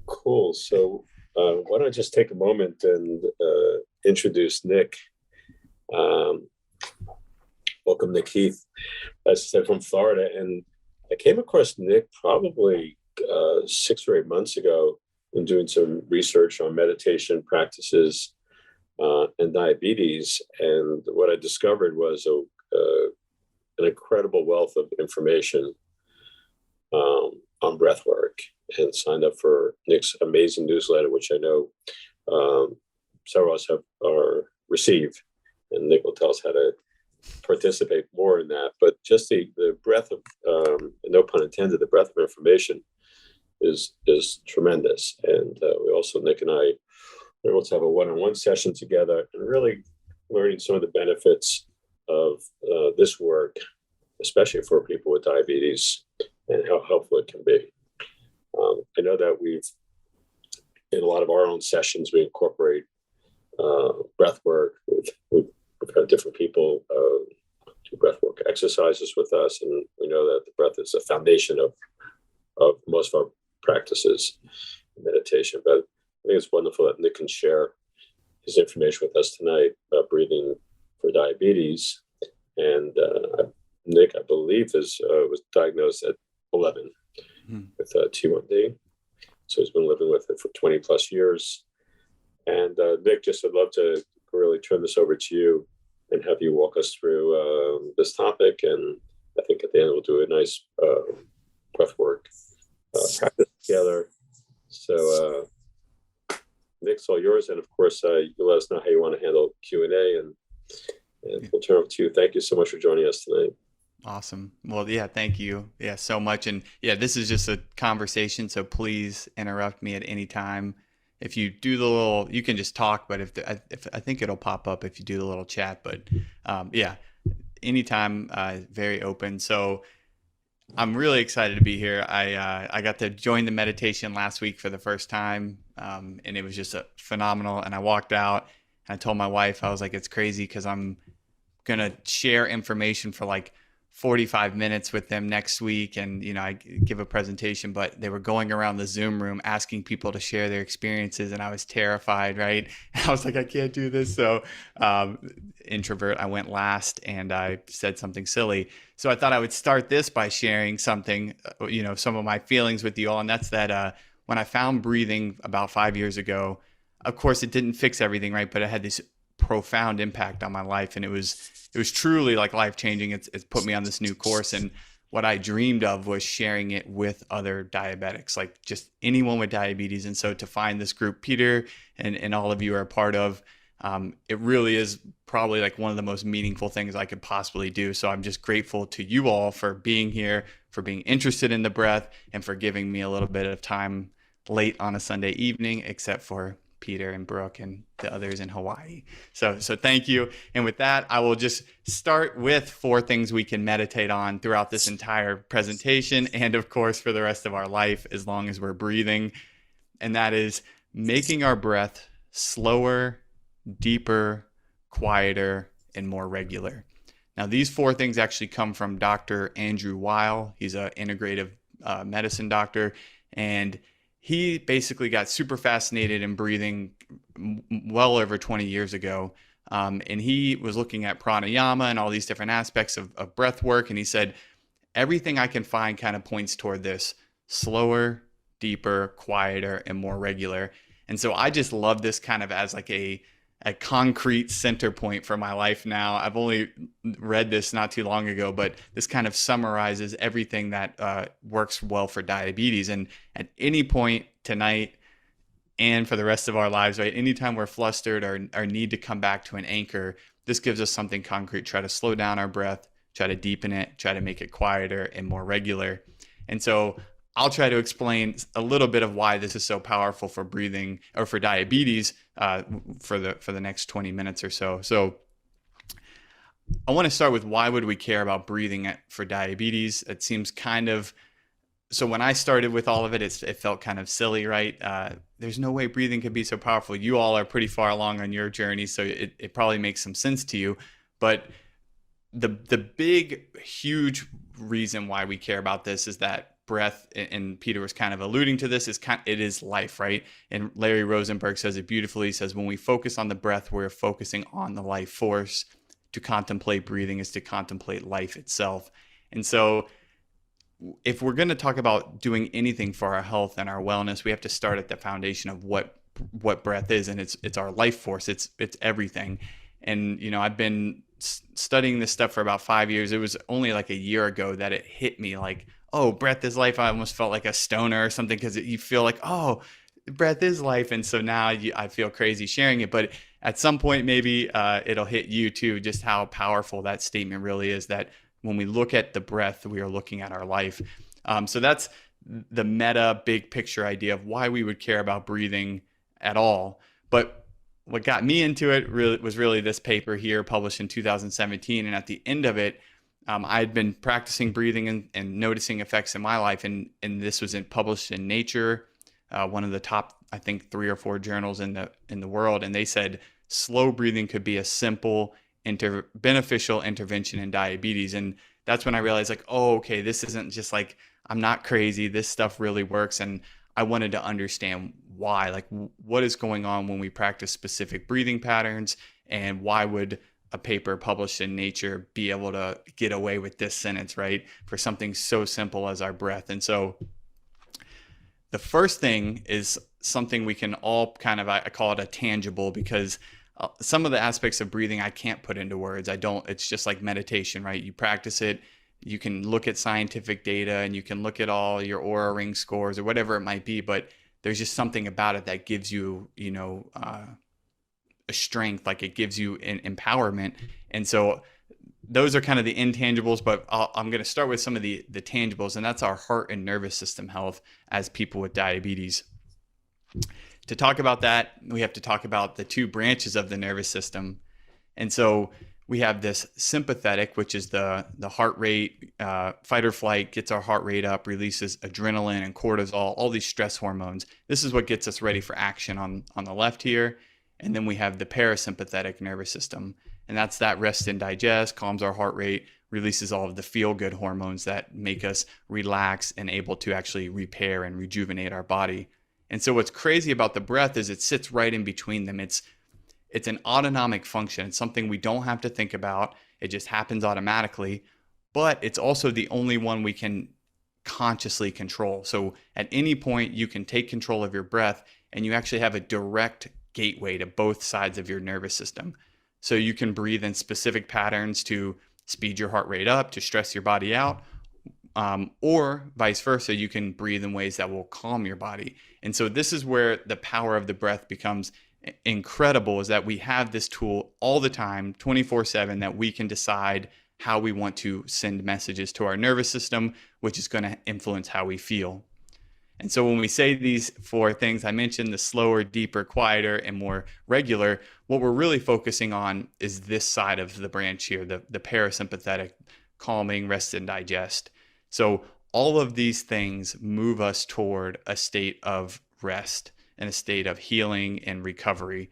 Cool. So why don't I just take a moment and introduce Nick. Um, Welcome, Nick Heath, as I said, from Florida. And I came across Nick probably 6 or 8 months ago in doing some research on meditation practices and diabetes. And what I discovered was an incredible wealth of information on breath work, and signed up for Nick's amazing newsletter, which I know several of us have are received. And Nick will tell us how to participate more in that. But just the breadth of, no pun intended, the breadth of information is tremendous. And we also, Nick and I, were able to have a one-on-one session together and really learning some of the benefits of this work, especially for people with diabetes, and how helpful it can be. I know that in a lot of our own sessions, we incorporate breath work. We've had different people do breath work exercises with us, and we know that the breath is the foundation of most of our practices in meditation. But I think it's wonderful that Nick can share his information with us tonight about breathing for diabetes. And Nick, I believe, was diagnosed at 11 with T1D. So he's been living with it for 20 plus years. And Nick, just would love to really turn this over to you and have you walk us through this topic. And I think at the end we'll do a nice breath work practice together. So Nick's all yours. And of course, you let us know how you want to handle Q&A, and we'll turn over to you. Thank you so much for joining us tonight. Awesome. Well, yeah, thank you. Yeah, so much. And yeah, this is just a conversation, so please interrupt me at any time. If you do the little, you can just talk, but if I think it'll pop up if you do the little chat. But yeah, anytime, very open. So I'm really excited to be here. I got to join the meditation last week for the first time, and it was just phenomenal. And I walked out and I told my wife, I was like, it's crazy because I'm gonna share information for like 45 minutes with them next week, and I give a presentation, but they were going around the Zoom room asking people to share their experiences, and I was terrified, right? And I was like, I can't do this. So introvert, I went last and I said something silly. So I thought I would start this by sharing something, some of my feelings with you all. And that's that when I found breathing about 5 years ago, of course it didn't fix everything, right? But it had this profound impact on my life, and it was truly like life changing. It's put me on this new course, and what I dreamed of was sharing it with other diabetics, like just anyone with diabetes. And so to find this group Peter and all of you are a part of, it really is probably like one of the most meaningful things I could possibly do. So I'm just grateful to you all for being here, for being interested in the breath, and for giving me a little bit of time late on a Sunday evening, except for Peter and Brooke and the others in Hawaii. So thank you. And with that, I will just start with 4 things we can meditate on throughout this entire presentation, and of course for the rest of our life, as long as we're breathing. And that is making our breath slower, deeper, quieter, and more regular. Now, these 4 things actually come from Dr. Andrew Weil. He's an integrative medicine doctor, and he basically got super fascinated in breathing well over 20 years ago. And he was looking at pranayama and all these different aspects of breath work. And he said, everything I can find kind of points toward this: slower, deeper, quieter, and more regular. And so I just love this kind of as like a concrete center point for my life now. I've only read this not too long ago, but this kind of summarizes everything that works well for diabetes. And at any point tonight and for the rest of our lives, right, anytime we're flustered or need to come back to an anchor, this gives us something concrete. Try to slow down our breath, try to deepen it, try to make it quieter and more regular. And so I'll try to explain a little bit of why this is so powerful for breathing or for diabetes for the next 20 minutes or so. So I want to start with, why would we care about breathing for diabetes? It seems kind of, so when I started with all of it, it felt kind of silly, right? There's no way breathing could be so powerful. You all are pretty far along on your journey, so it probably makes some sense to you. But the big, huge reason why we care about this is that breath, and Peter was kind of alluding to this, it is life, right? And Larry Rosenberg says it beautifully. He says, when we focus on the breath, we're focusing on the life force. To contemplate breathing is to contemplate life itself. And so if we're going to talk about doing anything for our health and our wellness, we have to start at the foundation of what breath is, and it's our life force. It's everything. And I've been studying this stuff for about 5 years. It was only like a year ago that it hit me like, oh, breath is life. I almost felt like a stoner or something, because you feel like, oh, breath is life. And so now I feel crazy sharing it. But at some point, maybe it'll hit you too, just how powerful that statement really is, that when we look at the breath, we are looking at our life. So that's the meta big picture idea of why we would care about breathing at all. But what got me into it was really this paper here published in 2017. And at the end of it, I had been practicing breathing and noticing effects in my life. And this was published in Nature, one of the top, I think, 3 or 4 journals in the world. And they said slow breathing could be a simple beneficial intervention in diabetes. And that's when I realized, like, oh, okay, this isn't just like, I'm not crazy. This stuff really works. And I wanted to understand why, like, what is going on when we practice specific breathing patterns, and why would a paper published in Nature be able to get away with this sentence, right, for something so simple as our breath. And so the first thing is something we can all kind of, I call it a tangible, because some of the aspects of breathing I can't put into words. It's just like meditation, right? You practice it, you can look at scientific data, and you can look at all your Aura Ring scores or whatever it might be, but there's just something about it that gives you, a strength, like it gives you an empowerment. And so those are kind of the intangibles, but I'm going to start with some of the tangibles, and that's our heart and nervous system health as people with diabetes. To talk about that, we have to talk about the 2 branches of the nervous system. And so we have this sympathetic, which is the heart rate, fight or flight, gets our heart rate up, releases adrenaline and cortisol, all these stress hormones. This is what gets us ready for action on the left here. And then we have the parasympathetic nervous system. And that's that rest and digest, calms our heart rate, releases all of the feel-good hormones that make us relax and able to actually repair and rejuvenate our body. And so what's crazy about the breath is it sits right in between them. It's an autonomic function. It's something we don't have to think about. It just happens automatically, but it's also the only one we can consciously control. So at any point you can take control of your breath, and you actually have a direct gateway to both sides of your nervous system. So you can breathe in specific patterns to speed your heart rate up, to stress your body out, or vice versa. You can breathe in ways that will calm your body. And so this is where the power of the breath becomes incredible, is that we have this tool all the time, 24/7, that we can decide how we want to send messages to our nervous system, which is going to influence how we feel. And so when we say these 4 things I mentioned, the slower, deeper, quieter, and more regular, what we're really focusing on is this side of the branch here, the parasympathetic, calming, rest and digest. So all of these things move us toward a state of rest and a state of healing and recovery.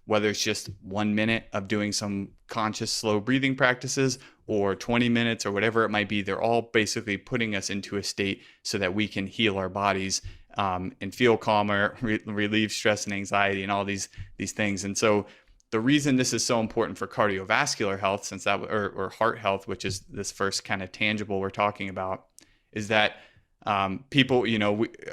Whether it's just 1 minute of doing some conscious slow breathing practices, or 20 minutes, or whatever it might be, they're all basically putting us into a state so that we can heal our bodies and feel calmer, relieve stress and anxiety, and all these things. And so the reason this is so important for cardiovascular health, since that or heart health, which is this first kind of tangible we're talking about, is that people,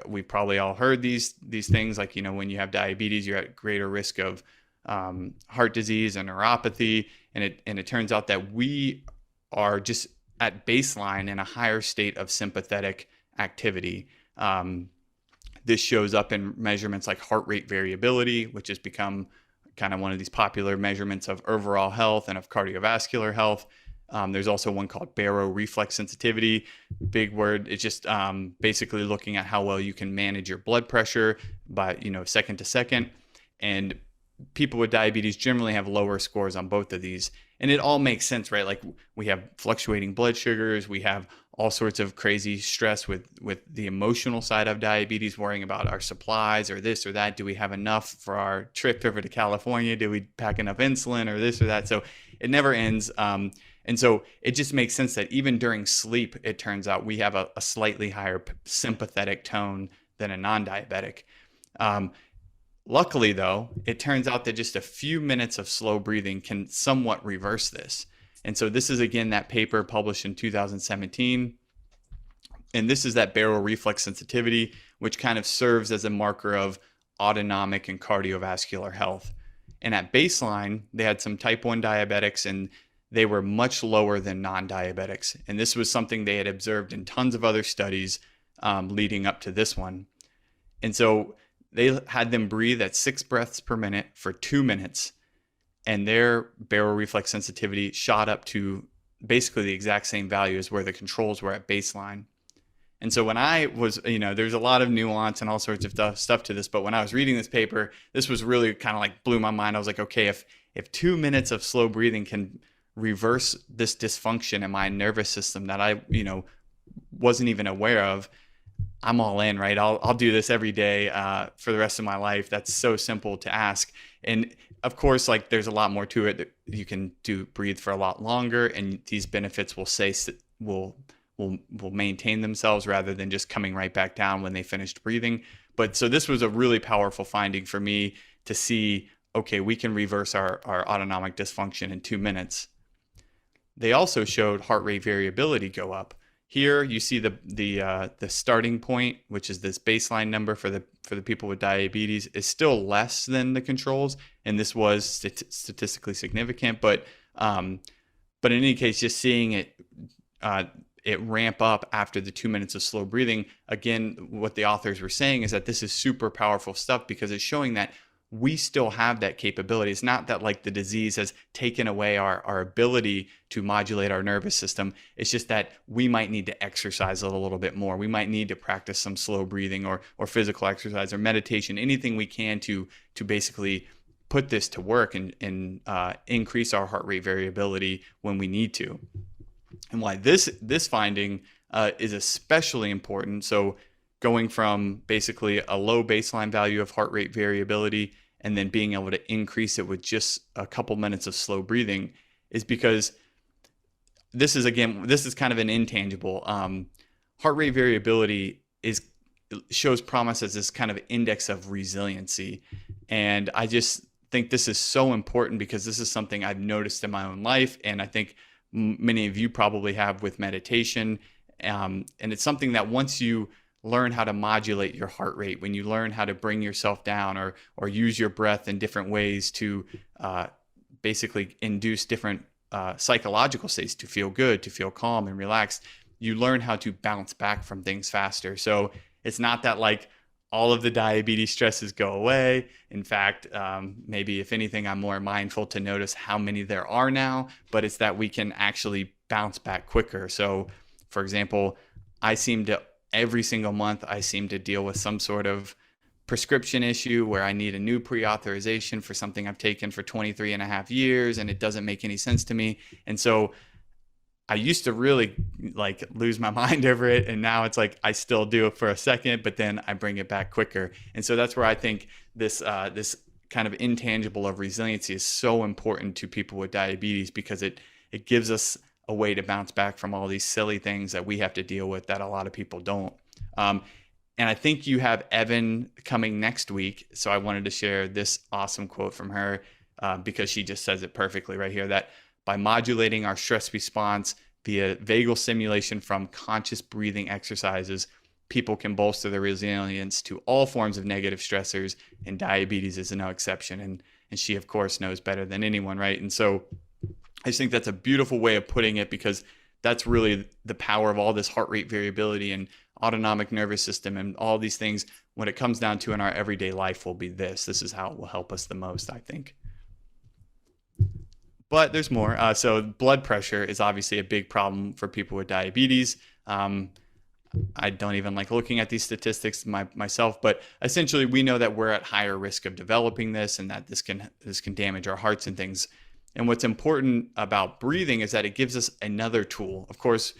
we've probably all heard these things, like, when you have diabetes, you're at greater risk of heart disease and neuropathy. And it turns out that we are just at baseline in a higher state of sympathetic activity. This shows up in measurements like heart rate variability, which has become kind of one of these popular measurements of overall health and of cardiovascular health. There's also one called baroreflex sensitivity, big word. It's just basically looking at how well you can manage your blood pressure by, second to second. And people with diabetes generally have lower scores on both of these. And it all makes sense, right? Like, we have fluctuating blood sugars, we have all sorts of crazy stress with the emotional side of diabetes, worrying about our supplies or this or that. Do we have enough for our trip over to California? Do we pack enough insulin or this or that? So it never ends. And And so it just makes sense that even during sleep, it turns out we have a slightly higher sympathetic tone than a non-diabetic. Um, Luckily, though, it turns out that just a few minutes of slow breathing can somewhat reverse this. And so this is, again, that paper published in 2017. And this is that barrel reflex sensitivity, which kind of serves as a marker of autonomic and cardiovascular health. And at baseline, they had some type 1 diabetics, and they were much lower than non-diabetics. And this was something they had observed in tons of other studies leading up to this one. And so they had them breathe at 6 breaths per minute for 2 minutes, and their barrel reflex sensitivity shot up to basically the exact same value as where the controls were at baseline. And so when I was, there's a lot of nuance and all sorts of stuff to this, but when I was reading this paper, this was really kind of like blew my mind. I was like, okay, if 2 minutes of slow breathing can reverse this dysfunction in my nervous system that I, wasn't even aware of, I'm all in, right? I'll do this every day for the rest of my life. That's so simple to ask. And of course, like there's a lot more to it that you can breathe for a lot longer, and these benefits will maintain themselves rather than just coming right back down when they finished breathing. But so this was a really powerful finding for me to see, okay, we can reverse our autonomic dysfunction in 2 minutes. They also showed heart rate variability go up. Here you see the starting point, which is this baseline number for the people with diabetes, is still less than the controls, and this was statistically significant. But in any case, just seeing it ramp up after the 2 minutes of slow breathing, again, what the authors were saying is that this is super powerful stuff because it's showing that we still have that capability. It's not that like the disease has taken away our ability to modulate our nervous system. It's just that we might need to exercise a little bit more. We might need to practice some slow breathing or physical exercise or meditation, anything we can to basically put this to work and increase our heart rate variability when we need to. And why this finding is especially important. So going from basically a low baseline value of heart rate variability and then being able to increase it with just a couple minutes of slow breathing is because this is kind of an intangible. Heart rate variability shows promise as this kind of index of resiliency. And I just think this is so important because this is something I've noticed in my own life. And I think many of you probably have with meditation. And it's something that once you learn how to modulate your heart rate, when you learn how to bring yourself down or use your breath in different ways to basically induce different psychological states to feel good, to feel calm and relaxed, you learn how to bounce back from things faster. So it's not that like all of the diabetes stresses go away. In fact, maybe if anything, I'm more mindful to notice how many there are now, but it's that we can actually bounce back quicker. So for example, every single month, I seem to deal with some sort of prescription issue where I need a new pre-authorization for something I've taken for 23 and a half years, and it doesn't make any sense to me. And so I used to really like lose my mind over it. And now it's like, I still do it for a second, but then I bring it back quicker. And so that's where I think this kind of intangible of resiliency is so important to people with diabetes because it gives us a way to bounce back from all these silly things that we have to deal with that a lot of people don't. And I think you have Evan coming next week. So I wanted to share this awesome quote from her because she just says it perfectly right here, that by modulating our stress response via vagal stimulation from conscious breathing exercises, people can bolster their resilience to all forms of negative stressors, and diabetes is no exception. And she, of course, knows better than anyone, right? And so I just think that's a beautiful way of putting it because that's really the power of all this heart rate variability and autonomic nervous system and all these things. When it comes down to in our everyday life will be this is how it will help us the most, I think. But there's more. So blood pressure is obviously a big problem for people with diabetes. I don't even like looking at these statistics myself, but essentially we know that we're at higher risk of developing this and that this can damage our hearts and things. And what's important about breathing is that it gives us another tool. Of course,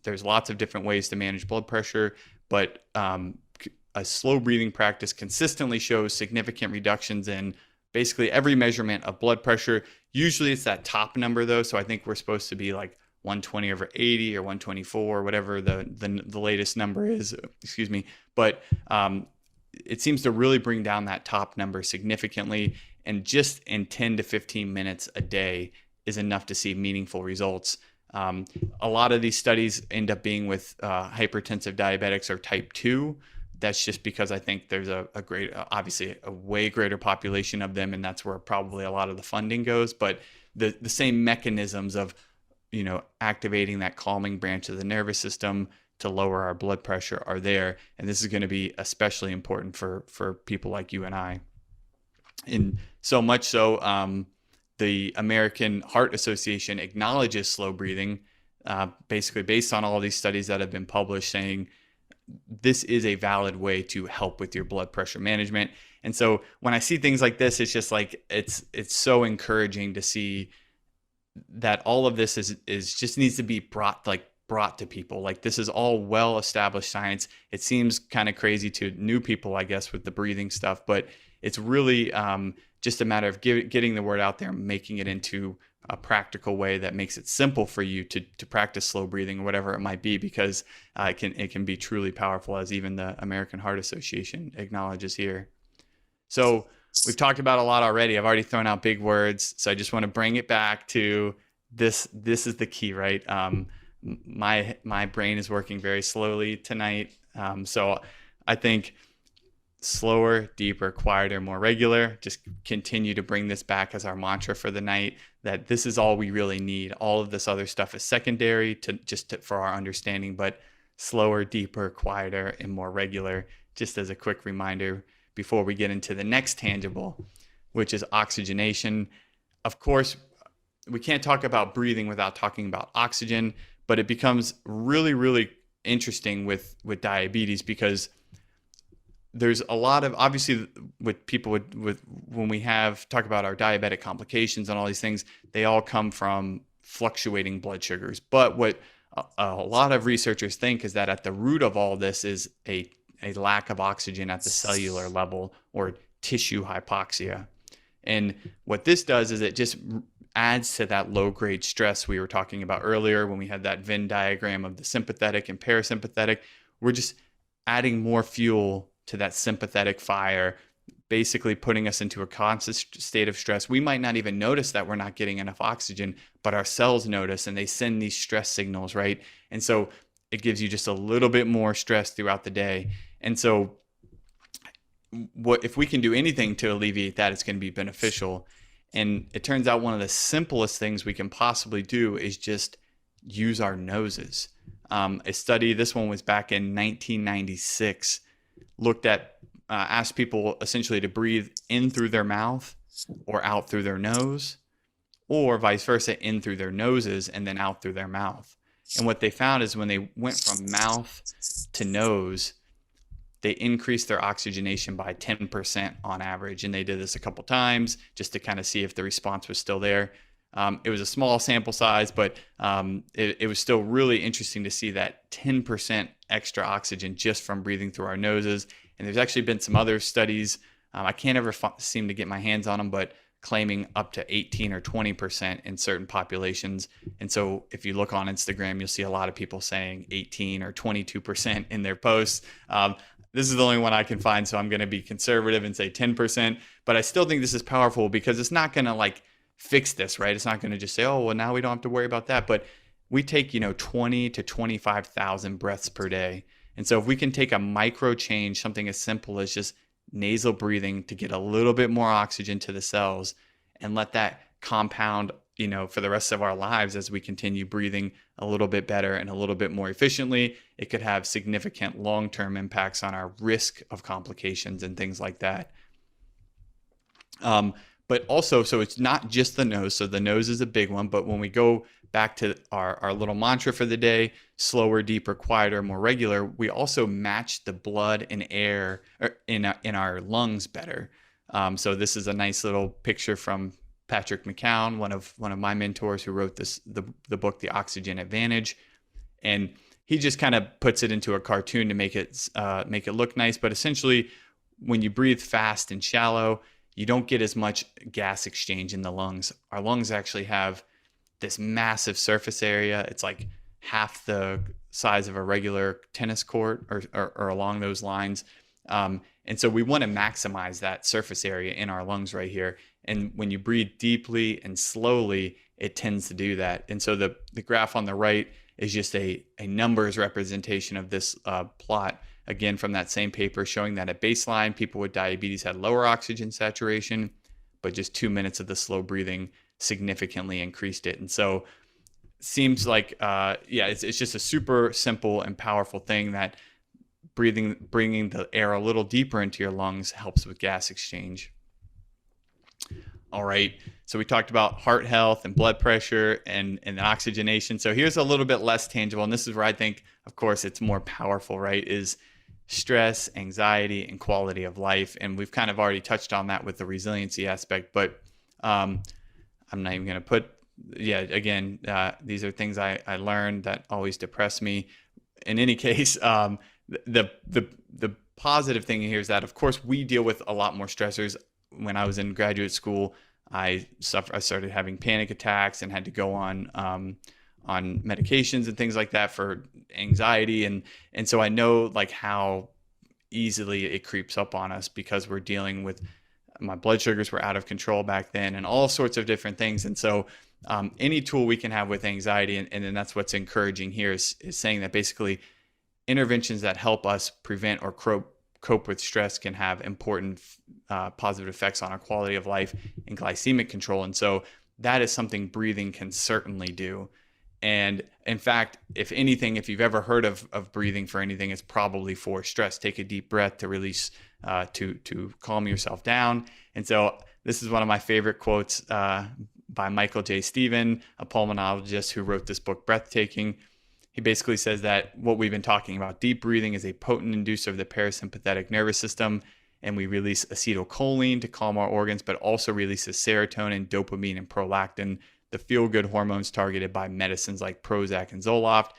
there's lots of different ways to manage blood pressure, but a slow breathing practice consistently shows significant reductions in basically every measurement of blood pressure. Usually it's that top number though. So I think we're supposed to be like 120/80 or 124, whatever the latest number is, excuse me. But it seems to really bring down that top number significantly. And just in 10 to 15 minutes a day is enough to see meaningful results. A lot of these studies end up being with hypertensive diabetics or type 2. That's just because I think there's a great, obviously a way greater population of them, and that's where probably a lot of the funding goes. But the same mechanisms of, activating that calming branch of the nervous system to lower our blood pressure are there. And this is going to be especially important for people like you and I. And so much so, the American Heart Association acknowledges slow breathing, basically based on all these studies that have been published, saying this is a valid way to help with your blood pressure management. And so when I see things like this, it's just like it's so encouraging to see that all of this is just needs to be brought to people. Like, this is all well established science. It seems kind of crazy to new people, I guess, with the breathing stuff, but it's really just a matter of getting the word out there and making it into a practical way that makes it simple for you to practice slow breathing or whatever it might be, because it can be truly powerful, as even the American Heart Association acknowledges here. So we've talked about a lot already. I've already thrown out big words, so I just want to bring it back to this. This is the key, right? My brain is working very slowly tonight, so I think slower, deeper, quieter, more regular. Just continue to bring this back as our mantra for the night, that this is all we really need. All of this other stuff is secondary for our understanding, but slower, deeper, quieter, and more regular, just as a quick reminder before we get into the next tangible, which is oxygenation. Of course, we can't talk about breathing without talking about oxygen, but it becomes really, really interesting with diabetes, because there's a lot of, obviously, with people with when we talk about our diabetic complications and all these things, they all come from fluctuating blood sugars. But what a lot of researchers think is that at the root of all this is a lack of oxygen at the cellular level, or tissue hypoxia. And what this does is it just adds to that low-grade stress we were talking about earlier when we had that Venn diagram of the sympathetic and parasympathetic. We're just adding more fuel to that sympathetic fire, basically putting us into a constant state of stress. We might not even notice that we're not getting enough oxygen, but our cells notice, and they send these stress signals, right? And so it gives you just a little bit more stress throughout the day. And so if we can do anything to alleviate that, it's going to be beneficial. And it turns out one of the simplest things we can possibly do is just use our noses. A study, this one was back in 1996, asked people essentially to breathe in through their mouth or out through their nose, or vice versa, in through their noses and then out through their mouth. And what they found is when they went from mouth to nose, they increased their oxygenation by 10% on average. And they did this a couple times just to kind of see if the response was still there. It was a small sample size, but it was still really interesting to see that 10% extra oxygen just from breathing through our noses. And there's actually been some other studies, I can't ever seem to get my hands on them, but claiming up to 18 or 20% in certain populations. And so if you look on Instagram, you'll see a lot of people saying 18 or 22% in their posts. This is the only one I can find, so I'm going to be conservative and say 10%. But I still think this is powerful, because it's not going to fix this, right? It's not going to just say, oh, well, now we don't have to worry about that. But we take, 20 to 25,000 breaths per day. And so if we can take a micro change, something as simple as just nasal breathing to get a little bit more oxygen to the cells, and let that compound, for the rest of our lives as we continue breathing a little bit better and a little bit more efficiently, it could have significant long-term impacts on our risk of complications and things like that. But also, so it's not just the nose. So the nose is a big one. But when we go back to our little mantra for the day, slower, deeper, quieter, more regular, we also match the blood and air in our lungs better. So this is a nice little picture from Patrick McCown, one of my mentors, who wrote the book, The Oxygen Advantage. And he just kind of puts it into a cartoon to make it look nice. But essentially, when you breathe fast and shallow, you don't get as much gas exchange in the lungs. Our lungs actually have this massive surface area. It's like half the size of a regular tennis court, or along those lines. And so we want to maximize that surface area in our lungs right here. And when you breathe deeply and slowly, it tends to do that. And so the graph on the right is just a numbers representation of this plot, again, from that same paper, showing that at baseline, people with diabetes had lower oxygen saturation, but just 2 minutes of the slow breathing significantly increased it. And so seems like, it's just a super simple and powerful thing that bringing the air a little deeper into your lungs helps with gas exchange. All right. So we talked about heart health and blood pressure and oxygenation. So here's a little bit less tangible. And this is where I think, of course, it's more powerful, right? Is stress, anxiety, and quality of life. And we've kind of already touched on that with the resiliency aspect, but I'm not even going to put, again, these are things I learned that always depress me. In any case, the positive thing here is that, of course, we deal with a lot more stressors. When I was in graduate school, I started having panic attacks and had to go on medications and things like that for anxiety, and so I know like how easily it creeps up on us because we're dealing with, my blood sugars were out of control back then and all sorts of different things. And so any tool we can have with anxiety, and then that's what's encouraging here is saying that basically interventions that help us prevent or cope with stress can have important positive effects on our quality of life and glycemic control. And so that is something breathing can certainly do. And in fact, if anything, if you've ever heard of breathing for anything, it's probably for stress. Take a deep breath to release, to calm yourself down. And so this is one of my favorite quotes by Michael J. Stephen, a pulmonologist who wrote this book, Breathtaking. He basically says that what we've been talking about, deep breathing, is a potent inducer of the parasympathetic nervous system, and we release acetylcholine to calm our organs, but also releases serotonin, dopamine, and prolactin, the feel-good hormones targeted by medicines like Prozac and Zoloft.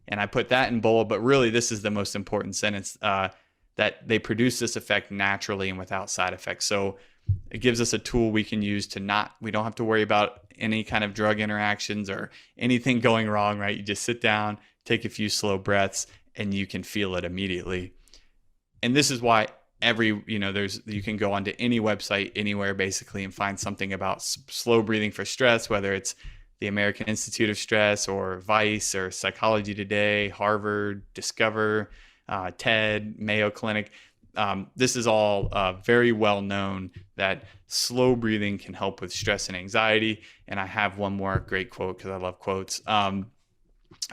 And I put that in bold, but really this is the most important sentence, that they produce this effect naturally and without side effects. So it gives us a tool we can use we don't have to worry about any kind of drug interactions or anything going wrong, right? You just sit down, take a few slow breaths, and you can feel it immediately. And this is why you can go onto any website anywhere basically and find something about slow breathing for stress, whether it's the American Institute of Stress or Vice or Psychology Today, Harvard, Discover, TED, Mayo Clinic. This is all very well known that slow breathing can help with stress and anxiety. And I have one more great quote because I love quotes.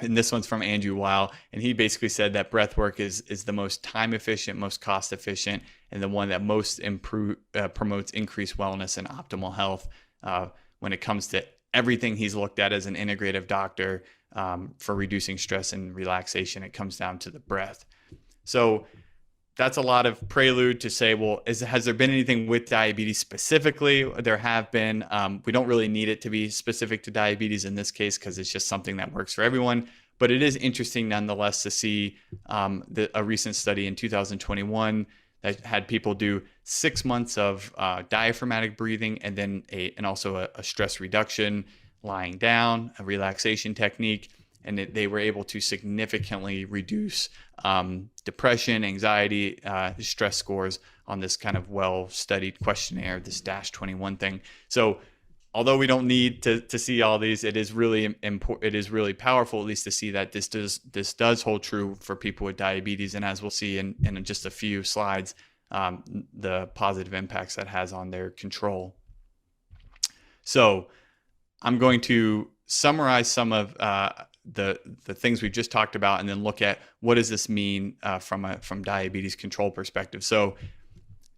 And this one's from Andrew Weil. And he basically said that breath work is the most time efficient, most cost efficient, and the one that most promotes increased wellness and optimal health when it comes to everything he's looked at as an integrative doctor for reducing stress and relaxation. It comes down to the breath. So that's a lot of prelude to say, well, has there been anything with diabetes specifically? There have been. We don't really need it to be specific to diabetes in this case because it's just something that works for everyone. But it is interesting nonetheless to see a recent study in 2021 that had people do 6 months of diaphragmatic breathing and then also a stress reduction, lying down, a relaxation technique. And they were able to significantly reduce depression, anxiety, stress scores on this kind of well-studied questionnaire, this -21 thing. So although we don't need to see all these, it is really important. It is really powerful, at least to see that this does hold true for people with diabetes. And as we'll see in just a few slides, the positive impacts that has on their control. So I'm going to summarize some of the things we've just talked about, and then look at what does this mean from diabetes control perspective. So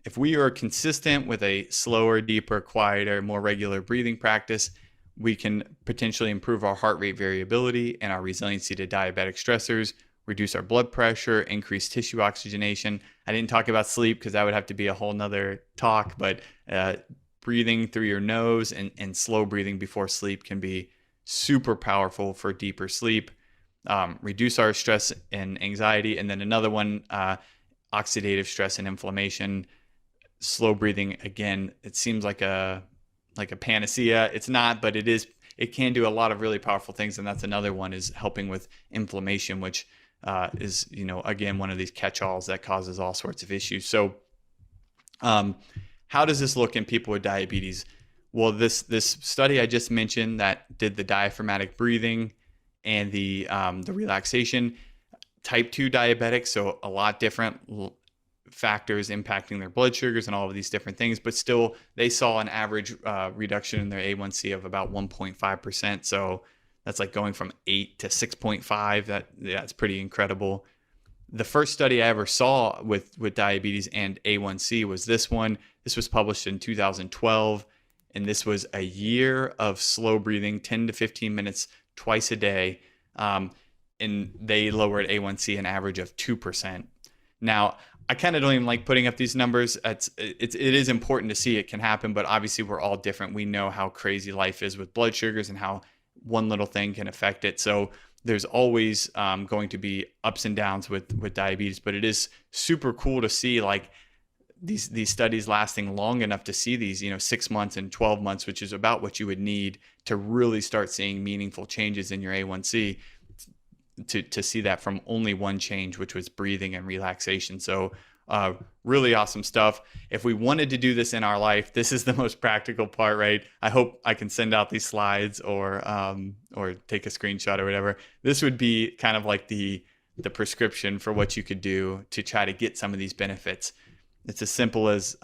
if we are consistent with a slower, deeper, quieter, more regular breathing practice, we can potentially improve our heart rate variability and our resiliency to diabetic stressors, reduce our blood pressure, increase tissue oxygenation. I didn't talk about sleep because that would have to be a whole nother talk, but breathing through your nose and slow breathing before sleep can be super powerful for deeper sleep, reduce our stress and anxiety. And then another one, oxidative stress and inflammation. slow breathing, again, it seems like a panacea. It's not, but it can do a lot of really powerful things. And that's another one, is helping with inflammation, which is, again, one of these catch-alls that causes all sorts of issues. So how does this look in people with diabetes? Well, this study I just mentioned that did the diaphragmatic breathing and the relaxation, type 2 diabetics, so a lot different factors impacting their blood sugars and all of these different things, but still they saw an average reduction in their A1C of about 1.5%. So that's like going from 8 to 6.5. That's pretty incredible. The first study I ever saw with diabetes and A1C was this one. This was published in 2012, and this was a year of slow breathing, 10 to 15 minutes twice a day, and they lowered A1C an average of 2%. Now, I kind of don't even like putting up these numbers. It is important to see it can happen, but obviously we're all different. We know how crazy life is with blood sugars and how one little thing can affect it. So there's always going to be ups and downs with diabetes, but it is super cool to see like these studies lasting long enough to see these, 6 months and 12 months, which is about what you would need to really start seeing meaningful changes in your A1C. To see that from only one change, which was breathing and relaxation. So really awesome stuff. If we wanted to do this in our life, this is the most practical part, right? I hope I can send out these slides or take a screenshot or whatever. This would be kind of like the prescription for what you could do to try to get some of these benefits. It's as simple as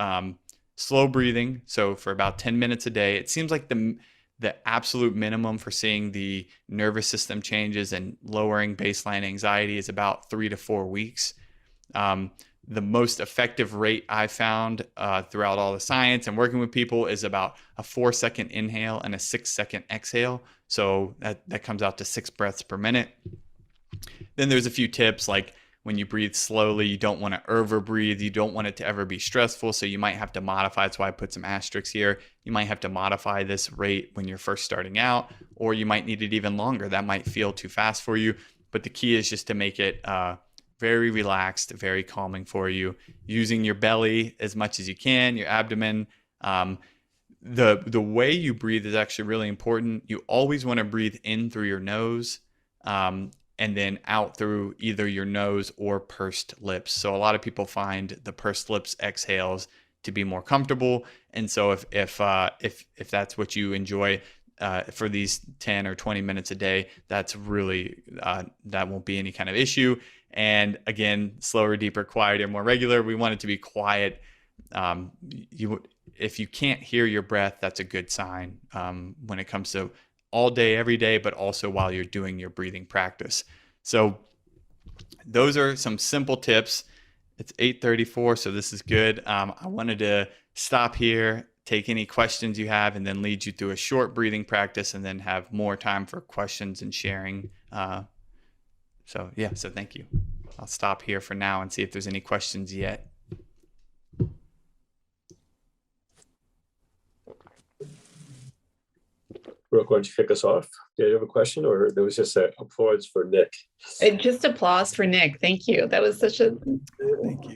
slow breathing. So for about 10 minutes a day, it seems like the absolute minimum for seeing the nervous system changes and lowering baseline anxiety is about 3 to 4 weeks. The most effective rate I found throughout all the science and working with people is about a 4-second inhale and a 6-second exhale. So that comes out to 6 breaths per minute. Then there's a few tips, like when you breathe slowly, you don't want to overbreathe. You don't want it to ever be stressful. So you might have to modify. That's why I put some asterisks here. You might have to modify this rate when you're first starting out, or you might need it even longer. That might feel too fast for you. But the key is just to make it very relaxed, very calming for you, using your belly as much as you can, your abdomen. The way you breathe is actually really important. You always want to breathe in through your nose, and then out through either your nose or pursed lips. So a lot of people find the pursed lips exhales to be more comfortable. And so if that's what you enjoy for these 10 or 20 minutes a day, that's really, that won't be any kind of issue. And again, slower, deeper, quieter, more regular. We want it to be quiet. If you can't hear your breath, that's a good sign when it comes to all day, every day, but also while you're doing your breathing practice. So those are some simple tips. It's 8:34, so this is good. I wanted to stop here, take any questions you have, and then lead you through a short breathing practice, and then have more time for questions and sharing. So thank you. I'll stop here for now and see if there's any questions yet. Brooke, why don't you kick us off? Did you have a question, or there was just a applause for Nick? Just applause for Nick. Thank you. That was such a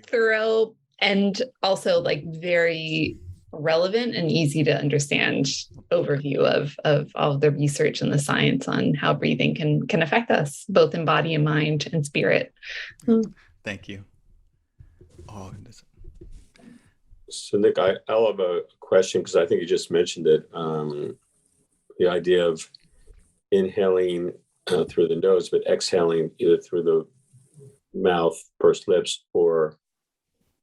thorough and also like very relevant and easy to understand overview of all of the research and the science on how breathing can affect us, both in body and mind and spirit. Thank you. So Nick, I'll have a question, because I think you just mentioned it. The idea of inhaling through the nose, but exhaling either through the mouth, pursed lips, or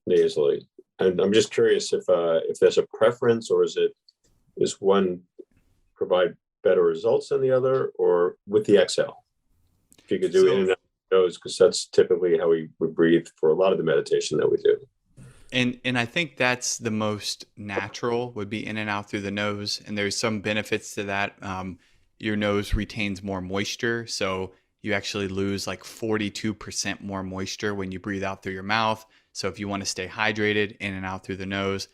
nasally. And I'm just curious if there's a preference, or does one provide better results than the other, or with the exhale? If you could do it in and out the nose, because that's typically how we breathe for a lot of the meditation that we do. And I think that's the most natural, would be in and out through the nose. And there's some benefits to that. Your nose retains more moisture. So you actually lose like 42% more moisture when you breathe out through your mouth. So if you want to stay hydrated, in and out through the nose.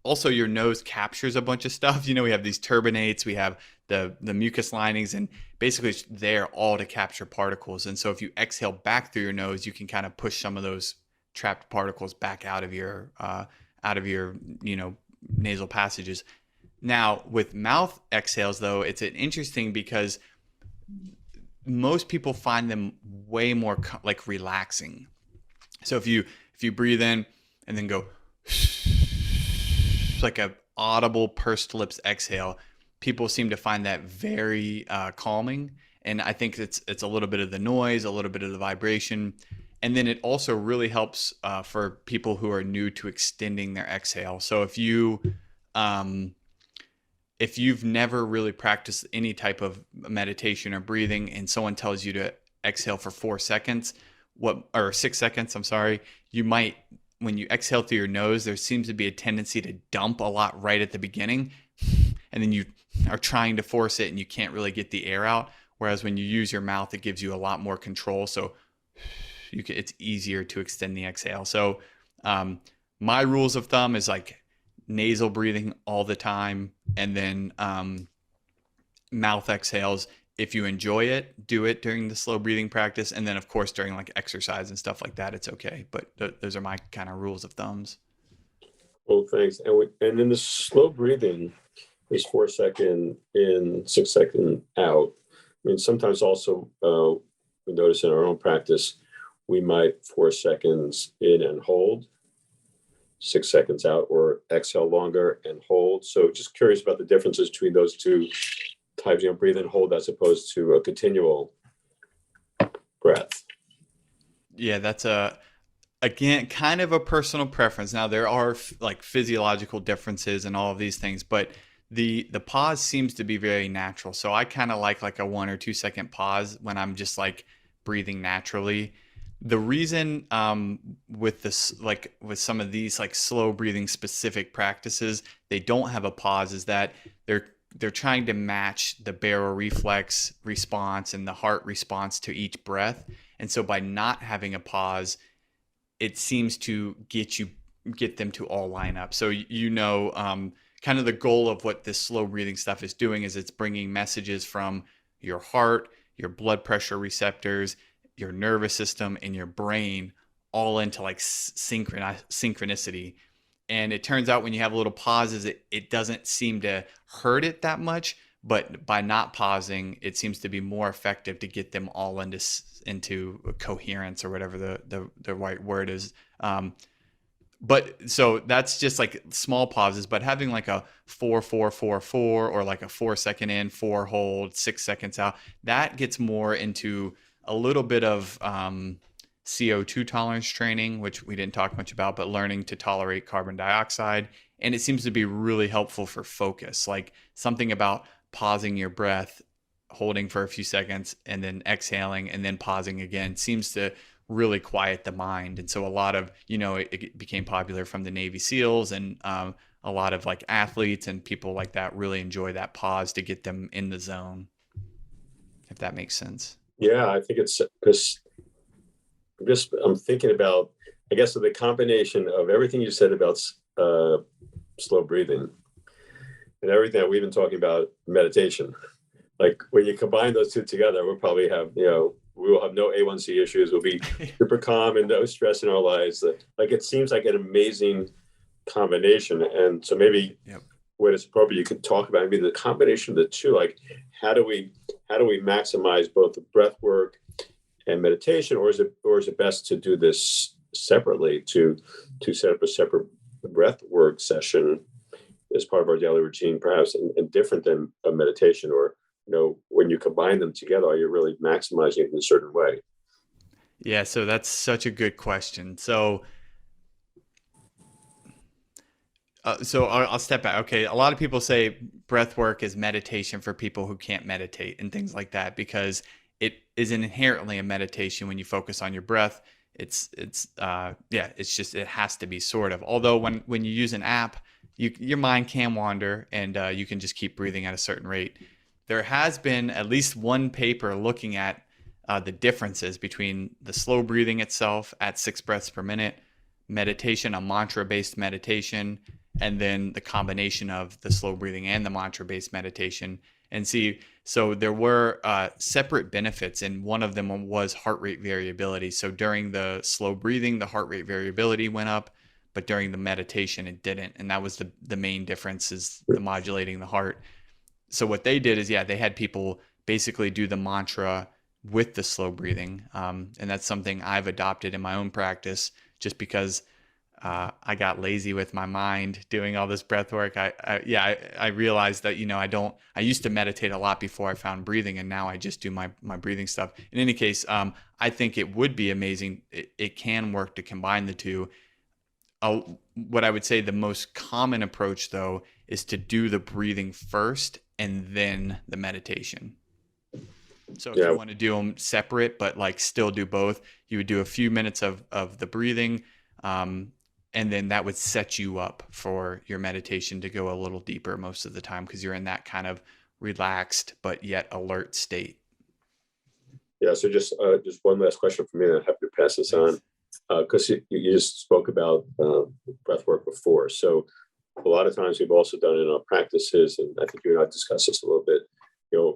Also, your nose captures a bunch of stuff. We have these turbinates, we have the mucus linings, and basically it's there all to capture particles. And so if you exhale back through your nose, you can kind of push some of those trapped particles back out of your out of your, nasal passages. Now, with mouth exhales, though, it's interesting because most people find them way more like relaxing. So if you breathe in and then go like a audible pursed lips exhale, people seem to find that very calming. And I think it's a little bit of the noise, a little bit of the vibration. And then it also really helps for people who are new to extending their exhale. So if you've never really practiced any type of meditation or breathing, and someone tells you to exhale for 4 seconds, or 6 seconds, I'm sorry, you might, when you exhale through your nose, there seems to be a tendency to dump a lot right at the beginning, and then you are trying to force it and you can't really get the air out. Whereas when you use your mouth, it gives you a lot more control. So it's easier to extend the exhale. So my rules of thumb is like nasal breathing all the time, and then mouth exhales. If you enjoy it, do it during the slow breathing practice. And then, of course, during like exercise and stuff like that, it's okay. But those are my kind of rules of thumbs. Well, thanks. And in the slow breathing, there's 4 second in, 6 second out. I mean, sometimes also we notice in our own practice, we might 4 seconds in and hold, 6 seconds out, or exhale longer and hold. So just curious about the differences between those two types, breathe and hold as opposed to a continual breath. Yeah, that's again, kind of a personal preference. Now there are like physiological differences and all of these things, but the pause seems to be very natural. So I kind of like a 1 or 2 second pause when I'm just like breathing naturally. The reason with this, like with some of these like slow breathing specific practices, they don't have a pause is that they're trying to match the baroreflex response and the heart response to each breath. And so by not having a pause, it seems to get them to all line up. So kind of the goal of what this slow breathing stuff is doing is it's bringing messages from your heart, your blood pressure receptors, your nervous system, and your brain all into like synchronicity. And it turns out when you have little pauses, it doesn't seem to hurt it that much. But by not pausing, it seems to be more effective to get them all into coherence, or whatever the right word is. But so that's just like small pauses, but having like a 4, 4, 4, 4, or like a 4 second in, 4 hold, 6 seconds out, that gets more into a little bit of CO2 tolerance training, which we didn't talk much about, but learning to tolerate carbon dioxide. And it seems to be really helpful for focus, like something about pausing your breath, holding for a few seconds, and then exhaling, and then pausing again seems to really quiet the mind. And so a lot of, it became popular from the Navy SEALs, and a lot of like athletes and people like that really enjoy that pause to get them in the zone, if that makes sense. Yeah, I think it's because I'm thinking about, I guess, the combination of everything you said about slow breathing and everything that we've been talking about meditation. Like when you combine those two together, we'll probably have, we will have no A1C issues. We'll be super calm and no stress in our lives. Like it seems like an amazing combination. And so maybe when it's appropriate, you could talk about maybe the combination of the two. Like how do we maximize both the breath work and meditation, or is it best to do this separately, to set up a separate breath work session as part of our daily routine, perhaps, and different than a meditation? Or when you combine them together, are you really maximizing it in a certain way? Yeah, so that's such a good question. So I'll step back. Okay, a lot of people say breath work is meditation for people who can't meditate and things like that, because it is inherently a meditation when you focus on your breath. It's just, it has to be sort of. Although when you use an app, your mind can wander, and you can just keep breathing at a certain rate. There has been at least one paper looking at the differences between the slow breathing itself at 6 breaths per minute, meditation, a mantra-based meditation, and then the combination of the slow breathing and the mantra-based meditation. And so there were separate benefits, and one of them was heart rate variability. So during the slow breathing, the heart rate variability went up, but during the meditation it didn't. And that was the main difference, is the modulating the heart. So what they did is, they had people basically do the mantra with the slow breathing. And that's something I've adopted in my own practice, just because I got lazy with my mind doing all this breath work. I realized that, I used to meditate a lot before I found breathing, and now I just do my breathing stuff. In any case, I think it would be amazing. It can work to combine the two. What I would say the most common approach, though, is to do the breathing first and then the meditation. So if you want to do them separate, but like still do both, you would do a few minutes of the breathing, and then that would set you up for your meditation to go a little deeper most of the time, because you're in that kind of relaxed but yet alert state. Yeah. So just one last question for me, and I'm happy to pass this on, because you just spoke about breath work before. So a lot of times we've also done in our practices, and I think you and I discussed this a little bit,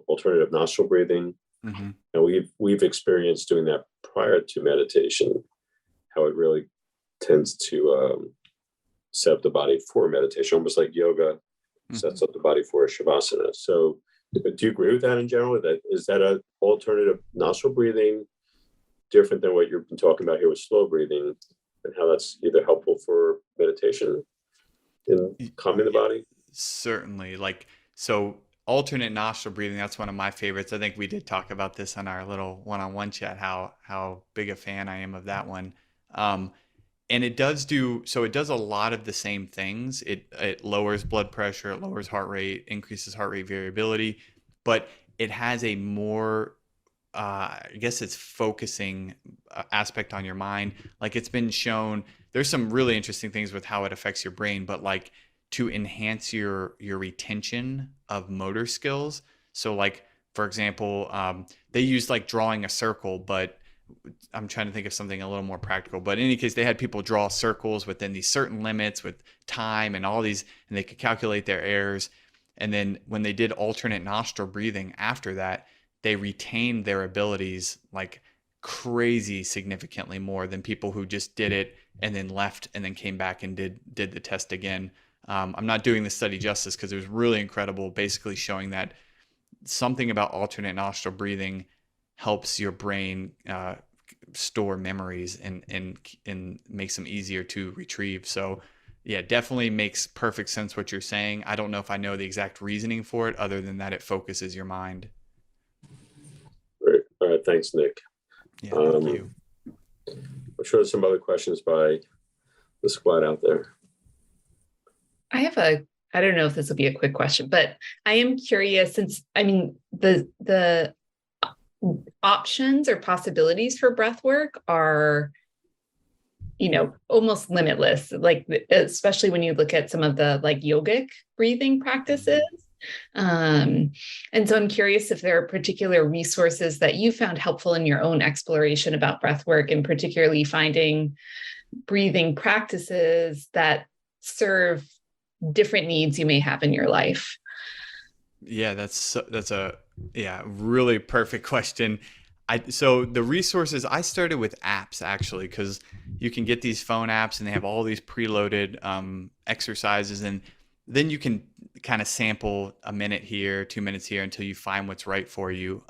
alternative nostril breathing. Mm-hmm. And we've experienced doing that prior to meditation, how it really tends to set up the body for meditation, almost like yoga sets up the body for a shavasana. So do you agree with that in general? Is that an alternative nostril breathing different than what you've been talking about here with slow breathing, and how that's either helpful for meditation in calming the body? Certainly. So alternate nostril breathing, that's one of my favorites. I think we did talk about this on our little one-on-one chat, how big a fan I am of that one. And it does a lot of the same things. It lowers blood pressure, it lowers heart rate, increases heart rate variability, but it has a more, I guess it's focusing aspect on your mind. Like, it's been shown, there's some really interesting things with how it affects your brain, but like to enhance your retention of motor skills. So like, for example, they used like drawing a circle, but I'm trying to think of something a little more practical. But in any case, they had people draw circles within these certain limits with time and all these, and they could calculate their errors. And then when they did alternate nostril breathing after that, they retained their abilities like crazy significantly more than people who just did it and then left and then came back and did the test again. I'm not doing the study justice because it was really incredible, basically showing that something about alternate nostril breathing helps your brain store memories and makes them easier to retrieve. So yeah, definitely makes perfect sense what you're saying. I don't know if I know the exact reasoning for it, other than that it focuses your mind. Great. All right. Thanks, Nick. Yeah, thank you. I'm sure there's some other questions by the squad out there. I don't know if this will be a quick question, but I am curious, since, I mean, the options or possibilities for breath work are, almost limitless, like, especially when you look at some of the like yogic breathing practices. And so I'm curious if there are particular resources that you found helpful in your own exploration about breath work, and particularly finding breathing practices that serve different needs you may have in your life. Yeah, that's a really perfect question. So the resources, I started with apps actually, because you can get these phone apps and they have all these preloaded exercises, and then you can kind of sample a minute here, 2 minutes here until you find what's right for you.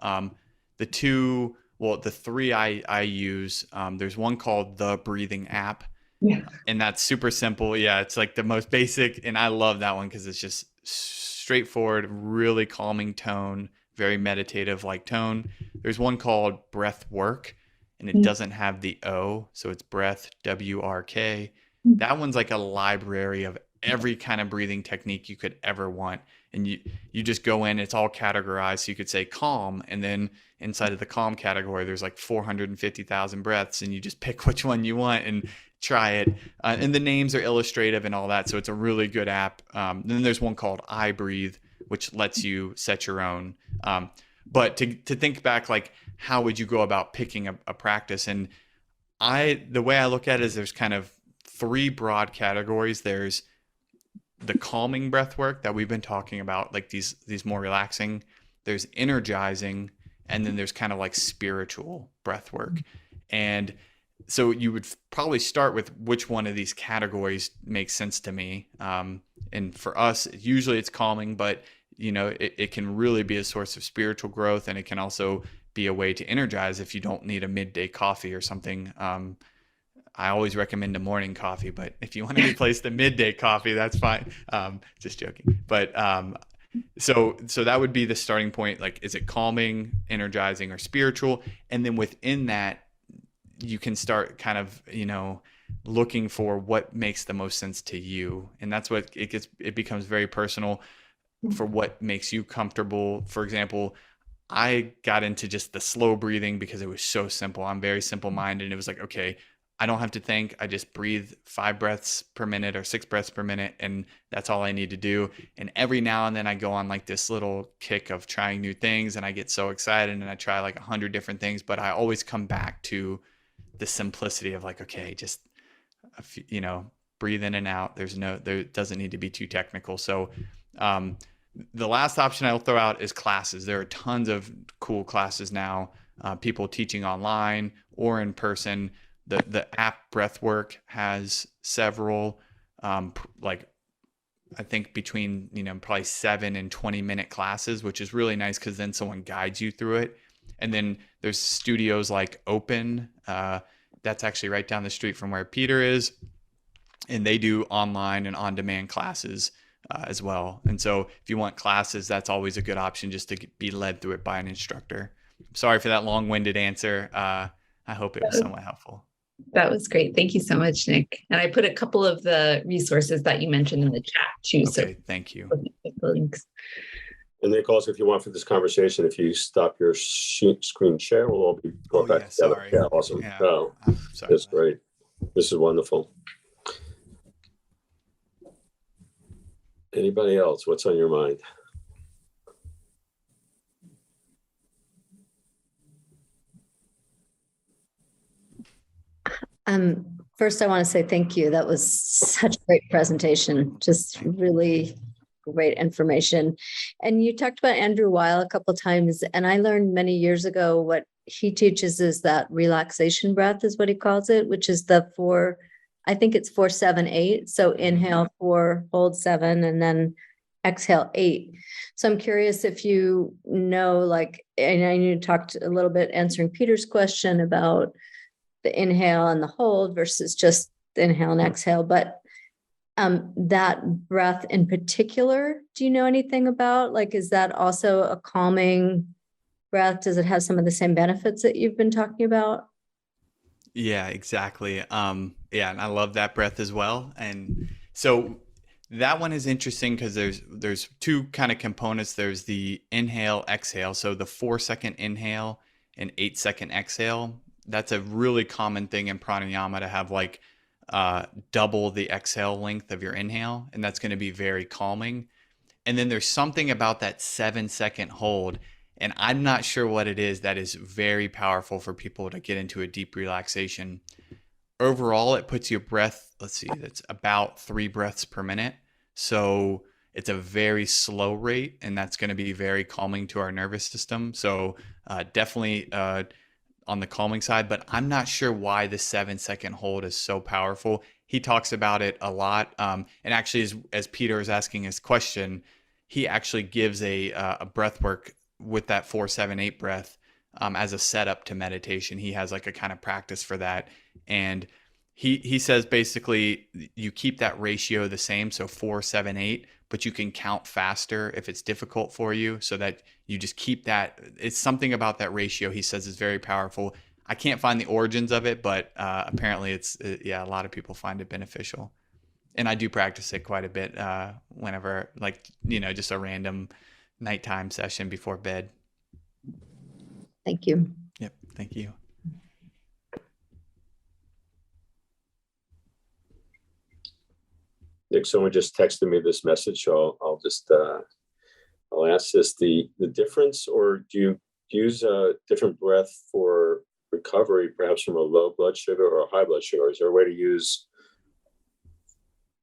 The three I use, there's one called the Breathing app. Yeah. And that's super simple. Yeah, it's like the most basic, and I love that one because it's just straightforward, really calming tone, very meditative like tone. There's one called Breath Work, and it doesn't have the O, so it's Breath, WRK. That one's like a library of every kind of breathing technique you could ever want. And you just go in, it's all categorized. So you could say calm, and then inside of the calm category, there's like 450,000 breaths, and you just pick which one you want and try it. And the names are illustrative and all that. So it's a really good app. Then there's one called I Breathe, which lets you set your own. But to think back, like, how would you go about picking a practice? And the way I look at it is there's kind of three broad categories. There's the calming breath work that we've been talking about, like these more relaxing. There's energizing, and then there's kind of like spiritual breath work. And So you would probably start with which one of these categories makes sense to me. And for us, usually it's calming, but it can really be a source of spiritual growth, and it can also be a way to energize if you don't need a midday coffee or something. I always recommend a morning coffee, but if you want to replace the midday coffee, that's fine. Just joking. But so that would be the starting point. Like, is it calming, energizing, or spiritual? And then within that, you can start kind of, looking for what makes the most sense to you. And that's what it becomes very personal for what makes you comfortable. For example, I got into just the slow breathing because it was so simple. I'm very simple minded. And it was like, okay, I don't have to think. I just breathe 5 breaths per minute or 6 breaths per minute. And that's all I need to do. And every now and then I go on like this little kick of trying new things, and I get so excited and I try like 100 different things, but I always come back to the simplicity of like, okay, just, breathe in and out. There doesn't need to be too technical. So, the last option I'll throw out is classes. There are tons of cool classes now, people teaching online or in person. The app Breathwork has several, like I think between, probably 7 and 20-minute classes, which is really nice because then someone guides you through it. And then there's studios like Open, that's actually right down the street from where Peter is. And they do online and on-demand classes as well. And so if you want classes, that's always a good option, just to be led through it by an instructor. Sorry for that long-winded answer. I hope it was somewhat helpful. That was great. Thank you so much, Nick. And I put a couple of the resources that you mentioned in the chat too. Okay, so thank you. The links. And Nick, also, if you want for this conversation, if you stop your screen share, we'll all be going back together. Sorry. Yeah, awesome. Yeah, no, that's great. This is wonderful. Anybody else? What's on your mind? First, I want to say thank you. That was such a great presentation. Just really great information. And you talked about Andrew Weil a couple of times, and I learned many years ago what he teaches is that relaxation breath is what he calls it, which is the 4, I think it's 4, 7, 8. So inhale 4, hold 7, and then exhale 8. So I'm curious if you know, like, and I know you talked a little bit answering Peter's question about the inhale and the hold versus just the inhale and exhale, but that breath in particular, do you know anything about? Like, is that also a calming breath? Does it have some of the same benefits that you've been talking about? Yeah, exactly. And I love that breath as well. And so that one is interesting because there's 2 kind of components. There's the inhale, exhale. So the 4-second inhale and 8-second exhale. That's a really common thing in pranayama, to have like double the exhale length of your inhale, and that's going to be very calming. And then there's something about that 7-second hold, and I'm not sure what it is, that is very powerful for people to get into a deep relaxation. Overall, it puts your breath, that's about 3 breaths per minute. So it's a very slow rate, and that's going to be very calming to our nervous system. So definitely on the calming side, but I'm not sure why the 7-second hold is so powerful. He talks about it a lot. And actually, as Peter is asking his question, he actually gives a breath work with that 4, 7, 8 breath as a setup to meditation. He has like a kind of practice for that. And he says basically you keep that ratio the same. So 4, 7, 8, but you can count faster if it's difficult for you, so that you just keep that. It's something about that ratio, he says, is very powerful. I can't find the origins of it, but apparently a lot of people find it beneficial. And I do practice it quite a bit whenever, like, just a random nighttime session before bed. Thank you. Yep. Thank you. Nick, someone just texted me this message, so I'll ask this: the difference, or do you use a different breath for recovery, perhaps from a low blood sugar or a high blood sugar? Is there a way to use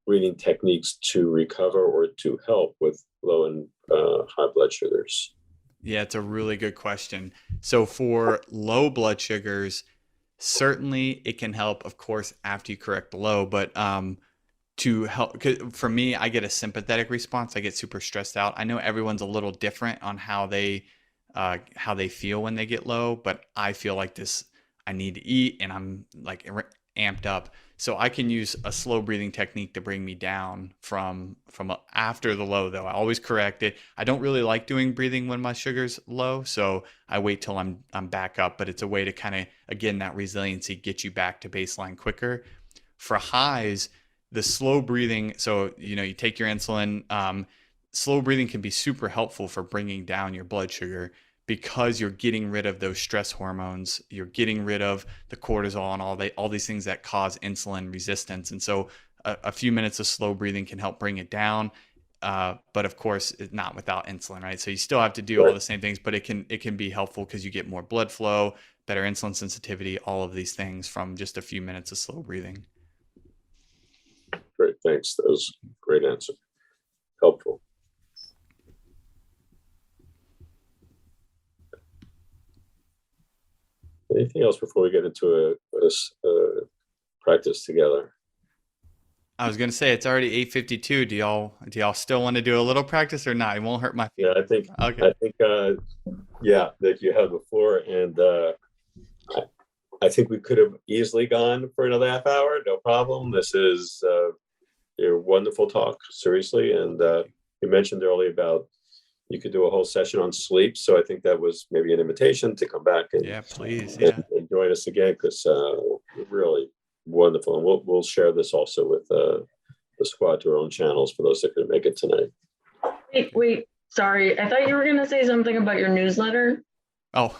breathing techniques to recover or to help with low and high blood sugars? Yeah, it's a really good question. So for low blood sugars, certainly it can help, of course, after you correct the low, but to help, 'cause for me, I get a sympathetic response. I get super stressed out. I know everyone's a little different on how they feel when they get low, but I feel like this, I need to eat and I'm like amped up. So I can use a slow breathing technique to bring me down from after the low, though. I always correct it. I don't really like doing breathing when my sugar's low, so I wait till I'm back up, but it's a way to kind of, again, that resiliency, get you back to baseline quicker. For highs, the slow breathing, so you take your insulin. Slow breathing can be super helpful for bringing down your blood sugar because you're getting rid of those stress hormones. You're getting rid of the cortisol and all these things that cause insulin resistance. And so a few minutes of slow breathing can help bring it down. But of course, it's not without insulin, right? So you still have to do all the same things, but it can be helpful because you get more blood flow, better insulin sensitivity, all of these things from just a few minutes of slow breathing. Great, thanks. That was a great answer. Helpful. Anything else before we get into a practice together? I was going to say it's already 8:52. Do y'all still want to do a little practice or not? It won't hurt my feet. Yeah, I think that you had before, and I think we could have easily gone for another half hour, no problem. This is a wonderful talk, seriously, and you mentioned earlier about you could do a whole session on sleep, so I think that was maybe an invitation to come back and please, and join us again, because really wonderful, and we'll share this also with the squad to our own channels for those that couldn't make it tonight. Wait, sorry, I thought you were going to say something about your newsletter. Oh,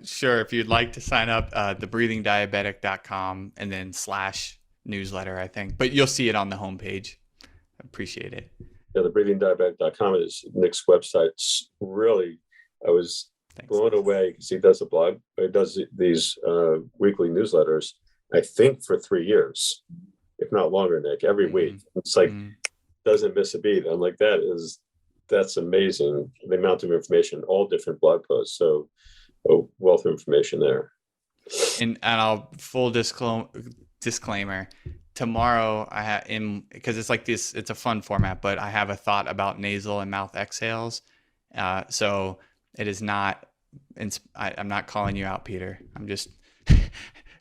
sure. If you'd like to sign up, thebreathingdiabetic.com and then /newsletter, I think, but you'll see it on the homepage. Appreciate it. Yeah, thebreathingdiabetic.com is Nick's website. Really, I was blown away because he does he does these weekly newsletters, I think for 3 years, if not longer, Nick, every week. It's like, doesn't miss a beat. I'm like, that's amazing. The amount of information, all different blog posts. So a wealth of information there. And I'll full disclaimer. Tomorrow I have because it's like this, it's a fun format, but I have a thought about nasal and mouth exhales. So it is not, I'm not calling you out, Peter. I'm just,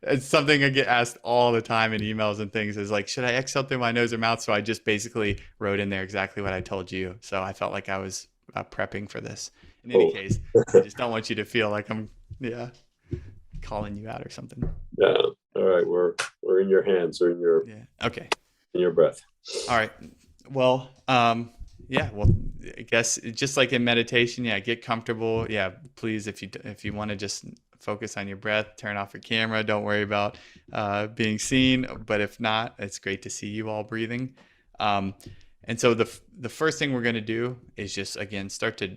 it's something I get asked all the time in emails and things, is like, should I exhale through my nose or mouth? So I just basically wrote in there exactly what I told you. So I felt like I was prepping for this. In any case, I just don't want you to feel like I'm, calling you out or something. Yeah. All right. We're in your hands, or in your, okay. In your breath. All right. Well, well, I guess just like in meditation, get comfortable. Please, if you want to just focus on your breath, turn off your camera. Don't worry about being seen. But if not, it's great to see you all breathing. And so the first thing we're going to do is just, again, start to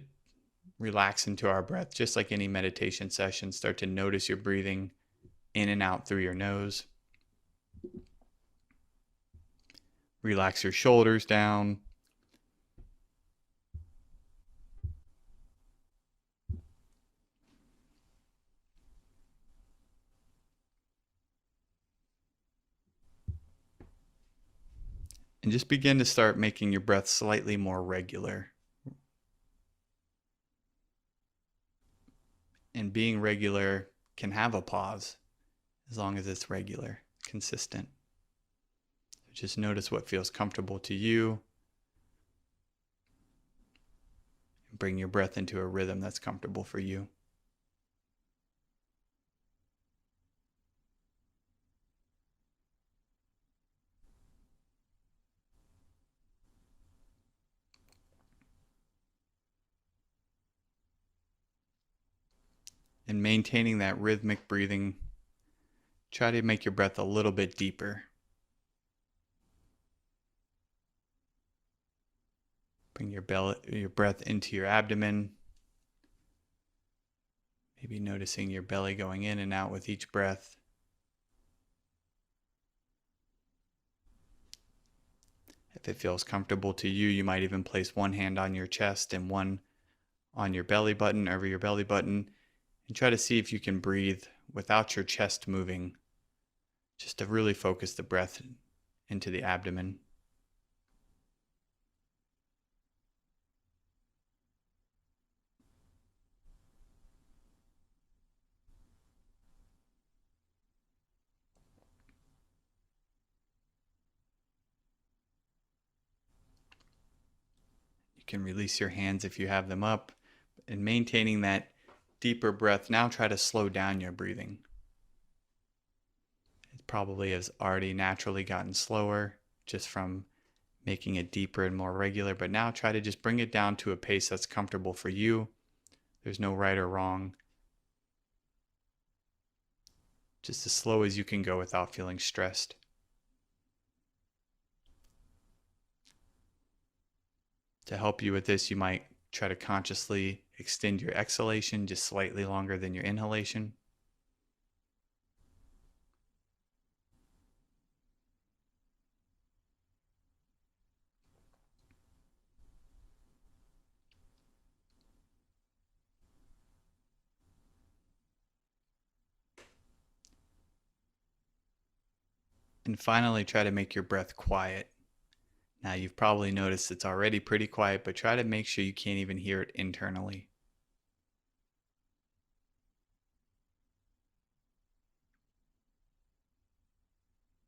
relax into our breath, just like any meditation session. Start to notice your breathing in and out through your nose. Relax your shoulders down. And just begin to start making your breath slightly more regular. And being regular can have a pause, as long as it's regular, consistent. Just notice what feels comfortable to you. Bring your breath into a rhythm that's comfortable for you. And maintaining that rhythmic breathing, try to make your breath a little bit deeper. Bring your breath into your abdomen. Maybe noticing your belly going in and out with each breath. If it feels comfortable to you, you might even place one hand on your chest and one on your belly button, over your belly button, and try to see if you can breathe without your chest moving, just to really focus the breath into the abdomen. You can release your hands if you have them up, and maintaining that deeper breath. Now try to slow down your breathing. It probably has already naturally gotten slower just from making it deeper and more regular, but now try to just bring it down to a pace that's comfortable for you. There's no right or wrong. Just as slow as you can go without feeling stressed. To help you with this, you might try to consciously extend your exhalation just slightly longer than your inhalation. And finally, try to make your breath quiet. Now, you've probably noticed it's already pretty quiet, but try to make sure you can't even hear it internally.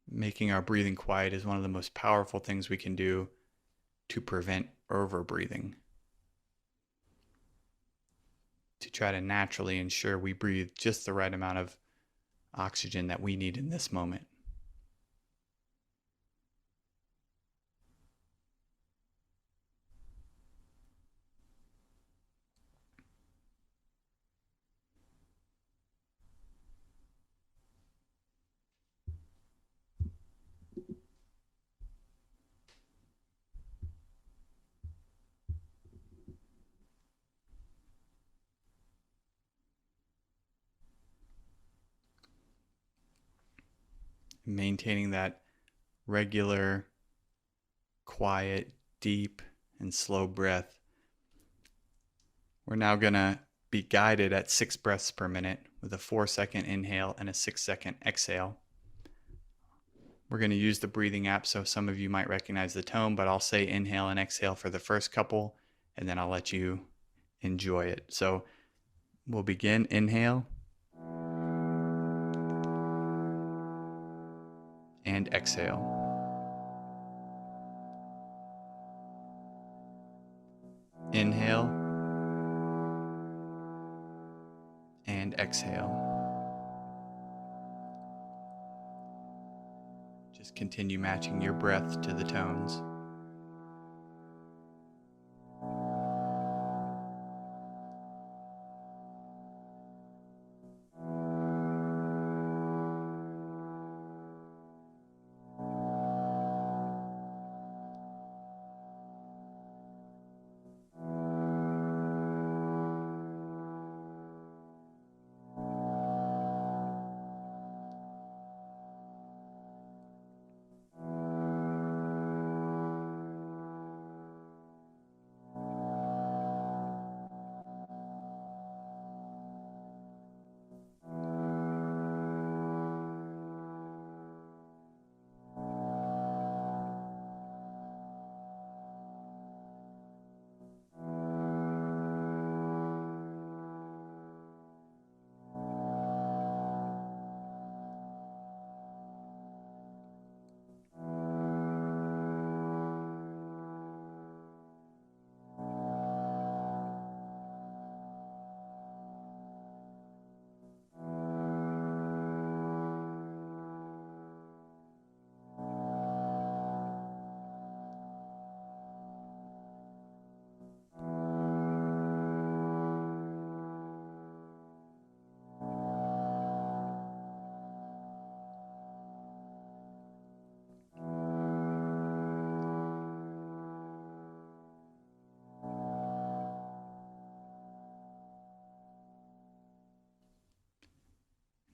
Making our breathing quiet is one of the most powerful things we can do to prevent overbreathing. To try to naturally ensure we breathe just the right amount of oxygen that we need in this moment. Maintaining that regular, quiet, deep, and slow breath. We're now going to be guided at 6 breaths per minute with a 4-second inhale and a 6-second exhale. We're going to use the breathing app, so some of you might recognize the tone, but I'll say inhale and exhale for the first couple, and then I'll let you enjoy it. So we'll begin. Inhale. And exhale. Inhale. And exhale. Just continue matching your breath to the tones.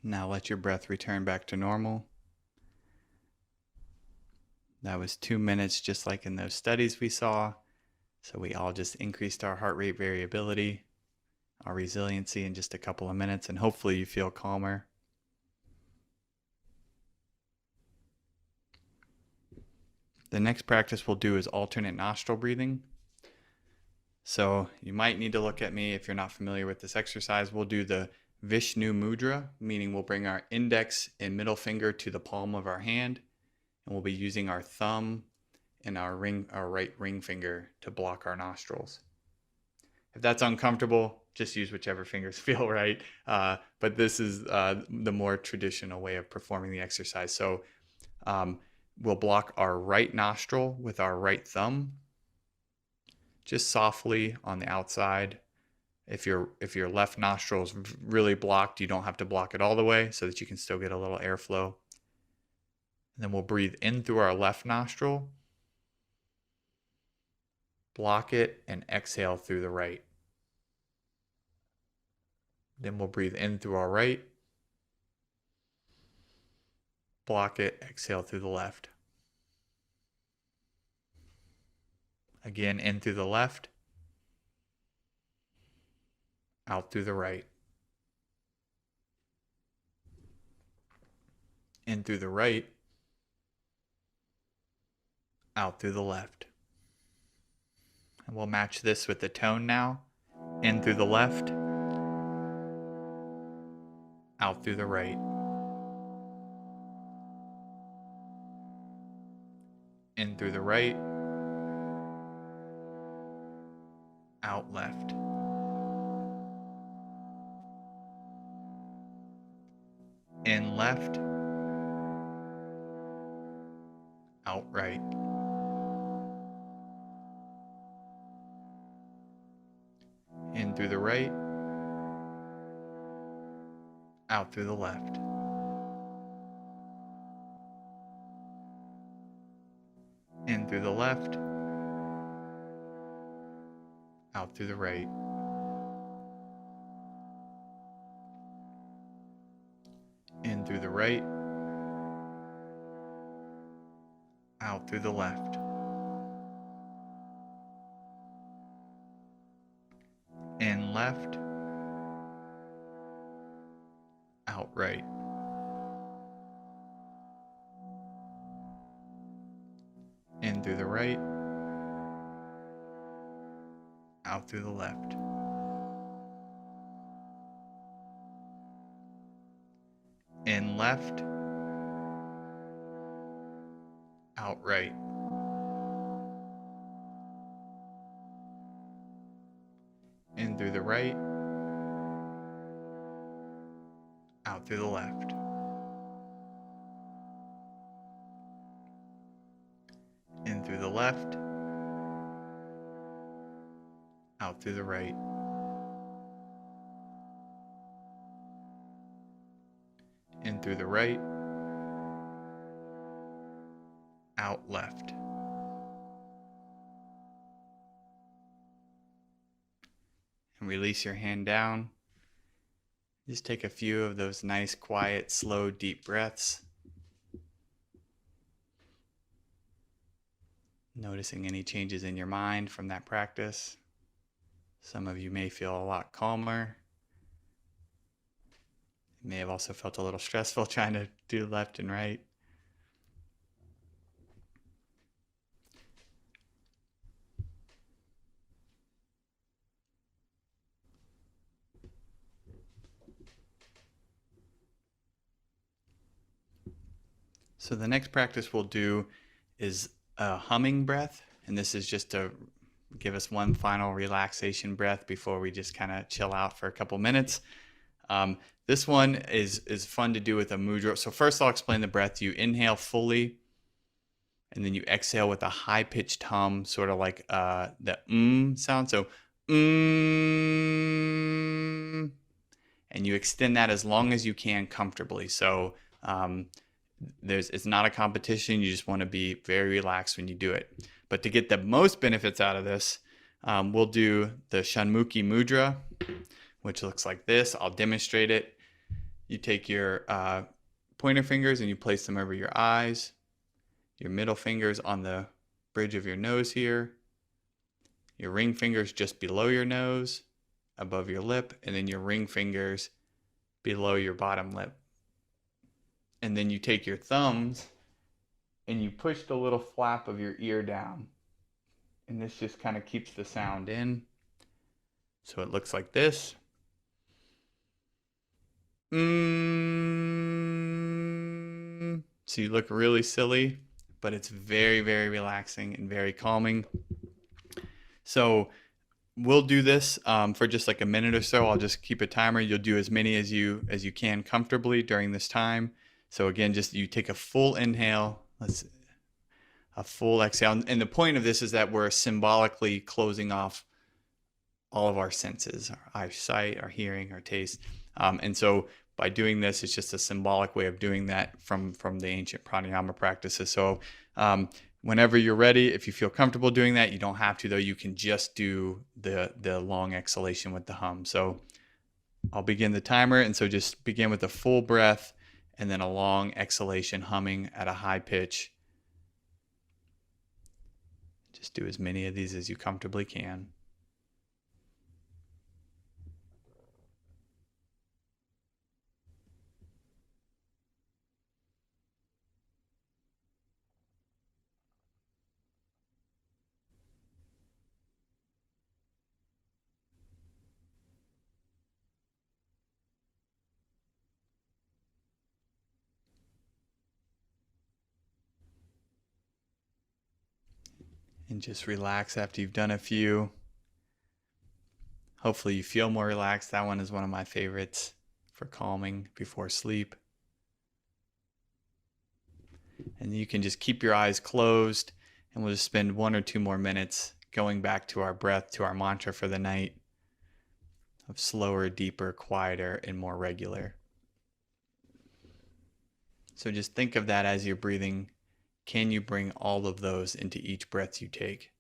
Now let your breath return back to normal. That was 2 minutes, just like in those studies we saw. So we all just increased our heart rate variability, our resiliency in just a couple of minutes, and hopefully you feel calmer. The next practice we'll do is alternate nostril breathing. So you might need to look at me if you're not familiar with this exercise. We'll do the Vishnu Mudra, meaning we'll bring our index and middle finger to the palm of our hand, and we'll be using our thumb and our right ring finger to block our nostrils. If that's uncomfortable, just use whichever fingers feel right. But this is the more traditional way of performing the exercise. So we'll block our right nostril with our right thumb, just softly on the outside. If your left nostril is really blocked, you don't have to block it all the way so that you can still get a little airflow. And then we'll breathe in through our left nostril, block it, and exhale through the right. Then we'll breathe in through our right, block it, exhale through the left. Again, in through the left, out through the right. In through the right, out through the left. And we'll match this with the tone now. In through the left, out through the right. In through the right, out left. In left, out right. In through the right, out through the left. In through the left, out through the right. In through the right, out through the left. In left, out right. In through the right, out through the left. In left, out right. In through the right, out through the left. In through the left, out through the right. In through the right, out left. And release your hand down. Just take a few of those nice, quiet, slow, deep breaths. Noticing any changes in your mind from that practice. Some of you may feel a lot calmer. You may have also felt a little stressful trying to do left and right. So the next practice we'll do is a humming breath. And this is just to give us one final relaxation breath before we just kind of chill out for a couple minutes. This one is fun to do with a mudra. So first I'll explain the breath. You inhale fully, and then you exhale with a high-pitched hum, sort of like the sound. So and you extend that as long as you can comfortably. So it's not a competition. You just want to be very relaxed when you do it. But to get the most benefits out of this, we'll do the Shanmuki Mudra, which looks like this. I'll demonstrate it. You take your pointer fingers and you place them over your eyes, your middle fingers on the bridge of your nose here, your ring fingers just below your nose, above your lip, and then your ring fingers below your bottom lip. And then you take your thumbs and you push the little flap of your ear down. And this just kind of keeps the sound in. So it looks like this. So you look really silly, but it's very, very relaxing and very calming. So we'll do this for just like a minute or so. I'll just keep a timer. You'll do as many as you can comfortably during this time. So again, just you take a full inhale. A full exhale. And the point of this is that we're symbolically closing off all of our senses, our eyesight, our hearing, our taste. And so by doing this, it's just a symbolic way of doing that from the ancient pranayama practices. So whenever you're ready, if you feel comfortable doing that, you don't have to, though. You can just do the long exhalation with the hum. So I'll begin the timer. And so just begin with a full breath and then a long exhalation humming at a high pitch. Just do as many of these as you comfortably can. And just relax after you've done a few. Hopefully you feel more relaxed. That one is one of my favorites for calming before sleep. And you can just keep your eyes closed, and we'll just spend 1 or 2 more minutes going back to our breath, to our mantra for the night of slower, deeper, quieter, and more regular. So just think of that as you're breathing. Can you bring all of those into each breath you take?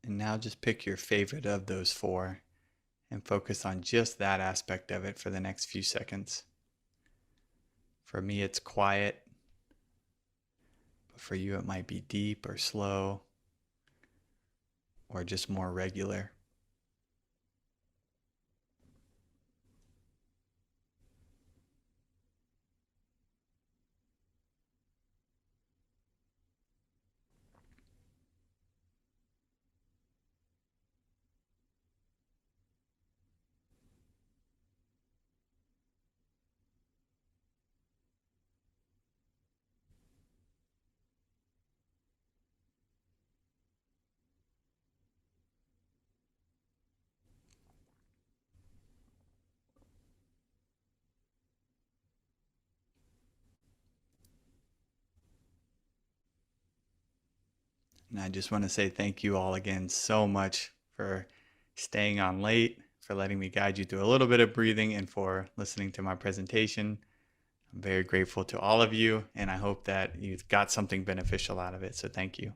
And now just pick your favorite of those 4 and focus on just that aspect of it for the next few seconds. For me, it's quiet, but for you, it might be deep or slow or just more regular. And I just want to say thank you all again so much for staying on late, for letting me guide you through a little bit of breathing, and for listening to my presentation. I'm very grateful to all of you, and I hope that you've got something beneficial out of it. So thank you.